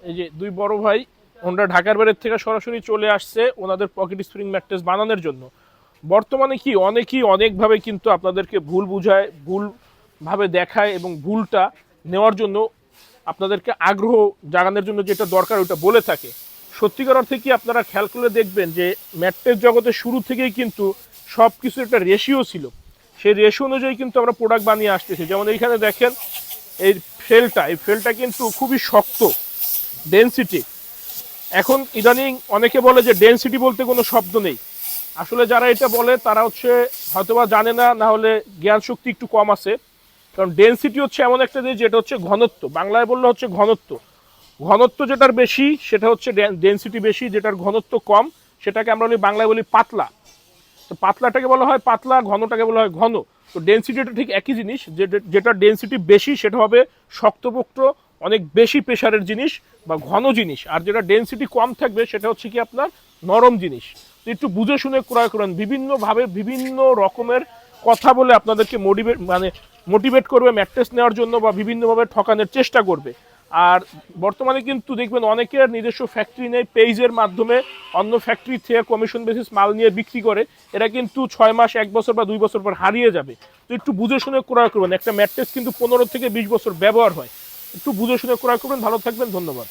এই যে দুই বড় ভাই ওনারা ঢাকার বাইরের থেকে সরাসরি চলে আসছে ওনাদের পকেট স্প্রিং ম্যাট্রেস বানানোর জন্য। বর্তমানে কি অনেকেই অনেকভাবে কিন্তু আপনাদেরকে ভুল বুঝায়, ভুলভাবে দেখায় এবং ভুলটা নেওয়ার জন্য আপনাদেরকে আগ্রহ জাগানোর জন্য যেটা দরকার ওটা বলে থাকে। সত্যিকার অর্থে কি আপনারা খেয়াল করলে দেখবেন যে ম্যাট্রেস জগতে শুরু থেকেই কিন্তু সব কিছু একটা রেশিও ছিল, সেই রেশিও অনুযায়ী কিন্তু আমরা প্রোডাক্ট বানিয়ে আসতেছি। যেমন এইখানে দেখেন এই ফেলটা কিন্তু খুবই শক্ত, ডেনসিটি। এখন ইদানিং অনেকে বলে যে ডেনসিটি বলতে কোনো শব্দ নেই। আসলে যারা এটা বলে তারা হচ্ছে হয়তোবা জানে না, না হলে জ্ঞান শক্তি একটু কম আছে। কারণ ডেনসিটি হচ্ছে এমন একটা জিনিস যেটা হচ্ছে ঘনত্ব, বাংলায় বললে হচ্ছে ঘনত্ব। ঘনত্ব যেটার বেশি সেটা হচ্ছে ডেনসিটি বেশি, যেটার ঘনত্ব কম সেটাকে আমরা বাংলায় বলি পাতলা। তো পাতলাটাকে বলা হয় পাতলা, ঘনটাকে বলা হয় ঘন। তো ডেনসিটিটা ঠিক একই জিনিস, যেটা ডেনসিটি বেশি সেটা হবে শক্তপোক্ত, অনেক বেশি প্রেশারের জিনিস বা ঘন জিনিস। আর যেটা ডেনসিটি কম থাকবে সেটা হচ্ছে কি আপনার নরম জিনিস। তো একটু বুঝে শুনে ক্রয় করেন। বিভিন্নভাবে বিভিন্ন রকমের কথা বলে আপনাদেরকে মোটিভেট করবে ম্যাট্রেস নেওয়ার জন্য বা বিভিন্নভাবে ঠকানোর চেষ্টা করবে। আর বর্তমানে কিন্তু দেখবেন অনেকের নিজস্ব ফ্যাক্টরি নেই, পেজের মাধ্যমে অন্য ফ্যাক্টরি থেকে কমিশন বেসিস মাল নিয়ে বিক্রি করে। এরা কিন্তু 6 মাস, 1 বছর বা 2 বছর পর হারিয়ে যাবে। তো একটু বুঝে শুনে ক্রয় করবেন। একটা ম্যাট্রেস কিন্তু 15 থেকে 20 বছর ব্যবহার হয়। একটু বুঝে শুনে ক্রয় করবেন। ভালো থাকবেন, ধন্যবাদ।